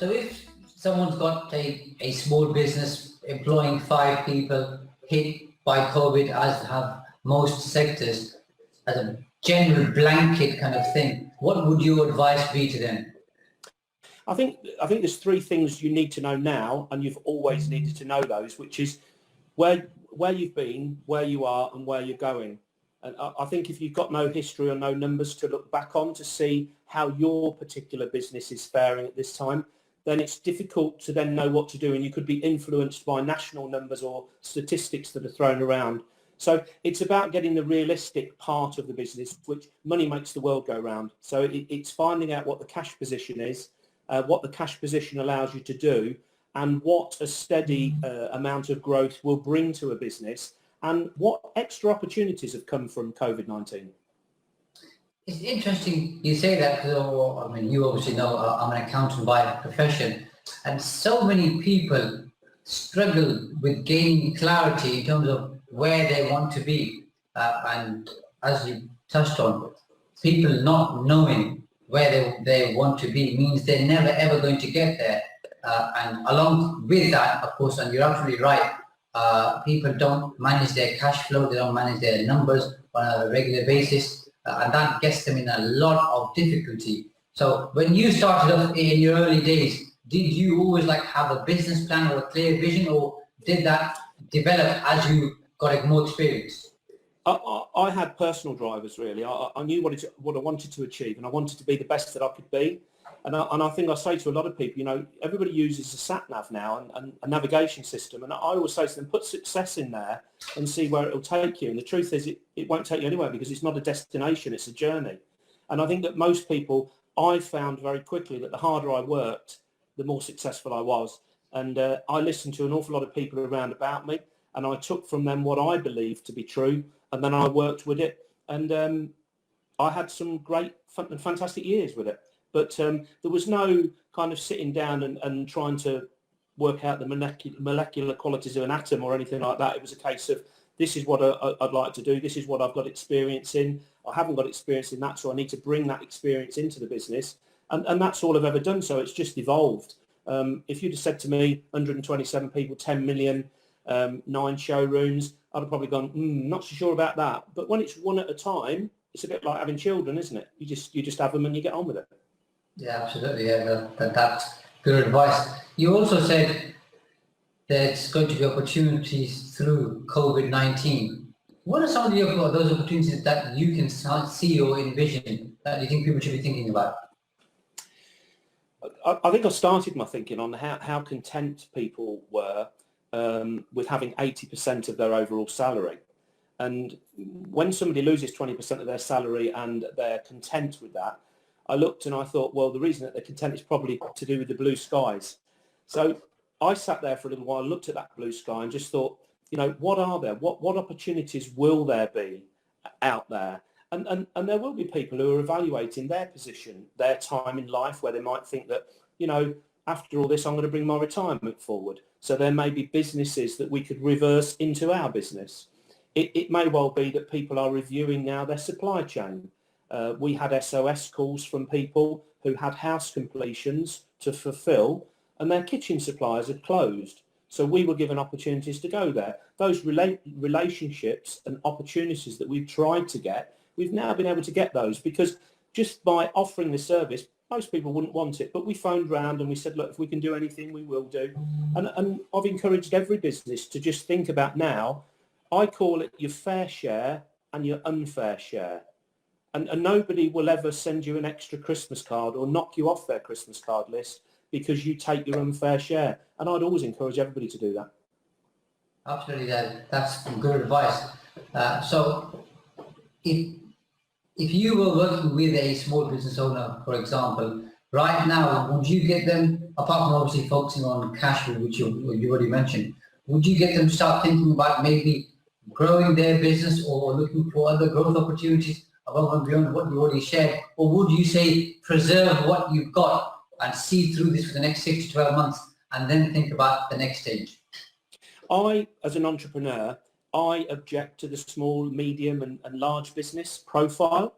So if someone's got a small business employing 5 people, hit by COVID, as have most sectors, as a general blanket kind of thing, what would your advice be to them? I think there's 3 things you need to know now, and you've always needed to know those, which is where you've been, where you are, and where you're going. And I think if you've got no history or no numbers to look back on to see how your particular business is faring at this time, then it's difficult to then know what to do, and you could be influenced by national numbers or statistics that are thrown around. So it's about getting the realistic part of the business, which money makes the world go round. So it's finding out what the cash position is, what the cash position allows you to do, and what a steady amount of growth will bring to a business, and what extra opportunities have come from COVID-19. It's interesting you say that, because I mean, you obviously know I'm an accountant by profession, and so many people struggle with gaining clarity in terms of where they want to be. And as you touched on, people not knowing where they want to be means they're never ever going to get there. And along with that, of course, and you're absolutely right, people don't manage their cash flow, they don't manage their numbers on a regular basis, and that gets them in a lot of difficulty. So when you started off in your early days, did you always have a business plan or a clear vision, or did that develop as you got more experience? I had personal drivers, really. I knew what I wanted to achieve, and I wanted to be the best that I could be. And I think I say to a lot of people, everybody uses a sat-nav now and a navigation system. And I always say to them, put success in there and see where it will take you. And the truth is it won't take you anywhere, because it's not a destination, it's a journey. And I think that most people, I found very quickly that the harder I worked, the more successful I was. And I listened to an awful lot of people around about me, and I took from them what I believed to be true, and then I worked with it. And I had some great and fantastic years with it. But there was no kind of sitting down and trying to work out the molecular qualities of an atom or anything like that. It was a case of, this is what I'd like to do. This is what I've got experience in. I haven't got experience in that, so I need to bring that experience into the business. And that's all I've ever done. So it's just evolved. If you'd have said to me, 127 people, 10 million, 9 showrooms, I'd have probably gone, not so sure about that. But when it's one at a time, it's a bit like having children, isn't it? You just have them and you get on with it. Yeah, absolutely. Yeah, that's good advice. You also said there's going to be opportunities through COVID-19. What are some of those opportunities that you can see or envision that you think people should be thinking about? I think I started my thinking on how content people were with having 80% of their overall salary. And when somebody loses 20% of their salary and they're content with that, I looked and I thought, well, the reason that they're content is probably to do with the blue skies. So I sat there for a little while, looked at that blue sky and just thought, what are there? What opportunities will there be out there? And there will be people who are evaluating their position, their time in life, where they might think that, after all this, I'm going to bring my retirement forward. So there may be businesses that we could reverse into our business. It may well be that people are reviewing now their supply chain. We had SOS calls from people who had house completions to fulfill, and their kitchen suppliers had closed. So we were given opportunities to go there. Those relationships and opportunities that we've tried to get, we've now been able to get those, because just by offering the service, most people wouldn't want it. But we phoned round and we said, look, if we can do anything, we will do. And I've encouraged every business to just think about now, I call it your fair share and your unfair share. And nobody will ever send you an extra Christmas card or knock you off their Christmas card list because you take your unfair share. And I'd always encourage everybody to do that. Absolutely, that's good advice. So if you were working with a small business owner, for example, right now, would you get them, apart from obviously focusing on cash flow, which you already mentioned, would you get them to start thinking about maybe growing their business or looking for other growth opportunities above and beyond what you already shared? Or would you say preserve what you've got and see through this for the next 6 to 12 months and then think about the next stage? I, as an entrepreneur, I object to the small, medium and large business profile.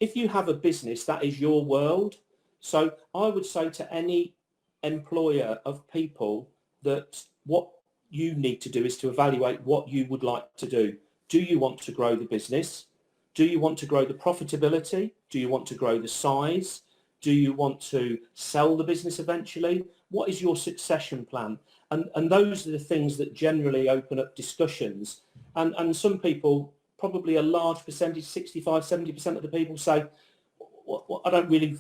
If you have a business that is your world, So I would say to any employer of people that what you need to do is to evaluate what you would like to do. Do you want to grow the business? Do you want to grow the profitability? Do you want to grow the size? Do you want to sell the business eventually? What is your succession plan? And those are the things that generally open up discussions. And some people, probably a large percentage, 65, 70% of the people say, well, I don't really,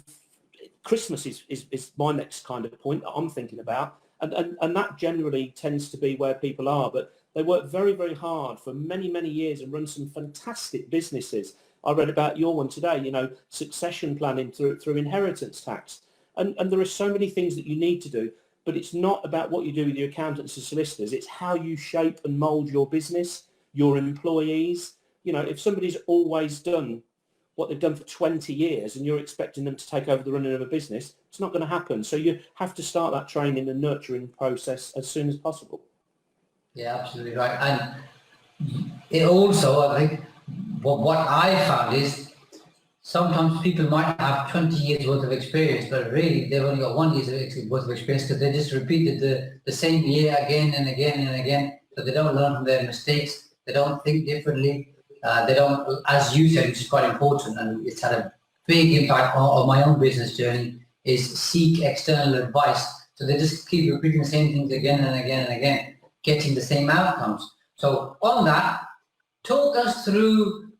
Christmas is my next kind of point that I'm thinking about. And that generally tends to be where people are. But they work very, very hard for many, many years and run some fantastic businesses. I read about your one today, succession planning through inheritance tax. And there are so many things that you need to do, but it's not about what you do with your accountants and solicitors. It's how you shape and mould your business, your employees. If somebody's always done what they've done for 20 years and you're expecting them to take over the running of a business, it's not going to happen. So you have to start that training and nurturing process as soon as possible. Yeah, absolutely right. And it also, I think, what I found is sometimes people might have 20 years worth of experience, but really they've only got 1 year's worth of experience because they just repeated the same year again and again and again. So they don't learn from their mistakes. They don't think differently. They don't, as you said, which is quite important, and it's had a big impact on my own business journey, is seek external advice. So they just keep repeating the same things again and again and again, getting the same outcomes. So on that, talk us through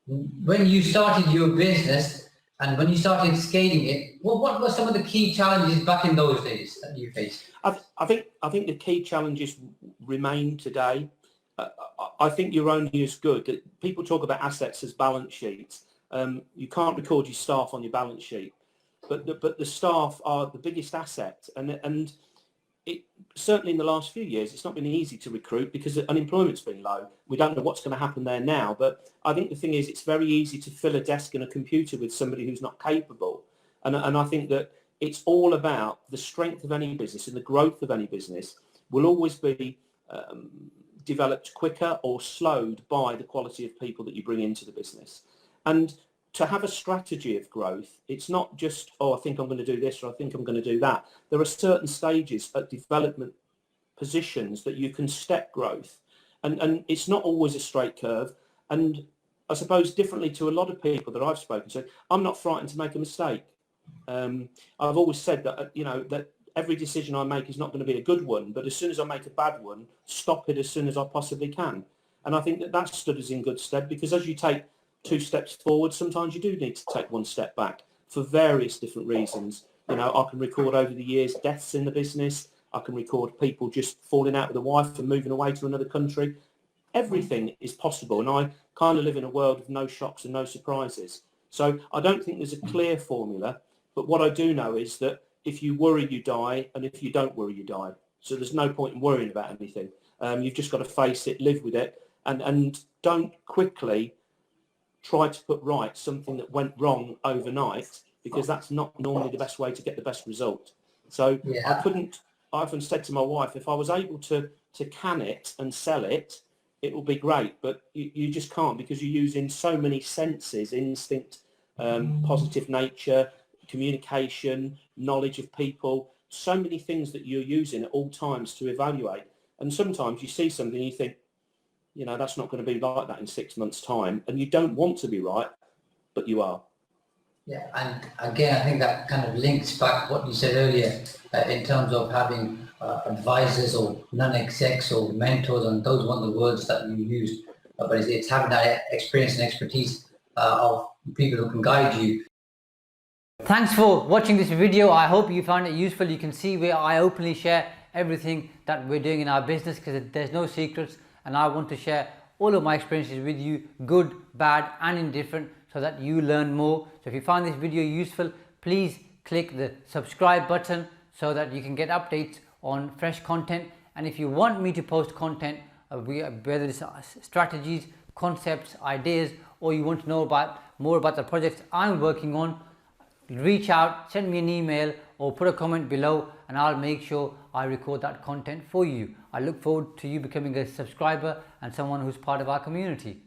when you started your business and when you started scaling it. What were some of the key challenges back in those days that you faced? I think the key challenges remain today. I think you're only as good. People talk about assets as balance sheets. You can't record your staff on your balance sheet, but the staff are the biggest asset. And it certainly in the last few years, it's not been easy to recruit because unemployment's been low. We don't know what's going to happen there now. But I think the thing is, it's very easy to fill a desk and a computer with somebody who's not capable. And I think that it's all about the strength of any business, and the growth of any business will always be developed quicker or slowed by the quality of people that you bring into the business. And to have a strategy of growth, it's not just, I think I'm going to do this or I think I'm going to do that. There are certain stages at development positions that you can step growth. And it's not always a straight curve. And I suppose differently to a lot of people that I've spoken to, I'm not frightened to make a mistake. I've always said that, that every decision I make is not going to be a good one, but as soon as I make a bad one, stop it as soon as I possibly can. And I think that stood us in good stead, because as you take 2 steps forward, sometimes you do need to take 1 step back for various different reasons. I can record over the years deaths in the business. I can record people just falling out with a wife and moving away to another country. Everything is possible. And I kind of live in a world of no shocks and no surprises. So I don't think there's a clear formula. But what I do know is that if you worry, you die. And if you don't worry, you die. So there's no point in worrying about anything. You've just got to face it, live with it, and don't quickly try to put right something that went wrong overnight, because that's not normally the best way to get the best result. So yeah. I often said to my wife, if I was able to can it and sell it, it will be great. But you just can't, because you're using so many senses, instinct, positive nature, communication, knowledge of people, so many things that you're using at all times to evaluate. And sometimes you see something and you think, that's not going to be like that in 6 months' time. And you don't want to be right, but you are. Yeah, and again, I think that kind of links back what you said earlier in terms of having advisors or non-execs or mentors, and those weren't the words that you used, but it's having that experience and expertise of people who can guide you. Thanks for watching this video. I hope you found it useful. You can see where I openly share everything that we're doing in our business, because there's no secrets, and I want to share all of my experiences with you, good, bad and indifferent, so that you learn more. So if you find this video useful, please click the subscribe button so that you can get updates on fresh content. And if you want me to post content, whether it's strategies, concepts, ideas, or you want to know more about the projects I'm working on, reach out, send me an email or put a comment below, and I'll make sure I record that content for you. I look forward to you becoming a subscriber and someone who's part of our community.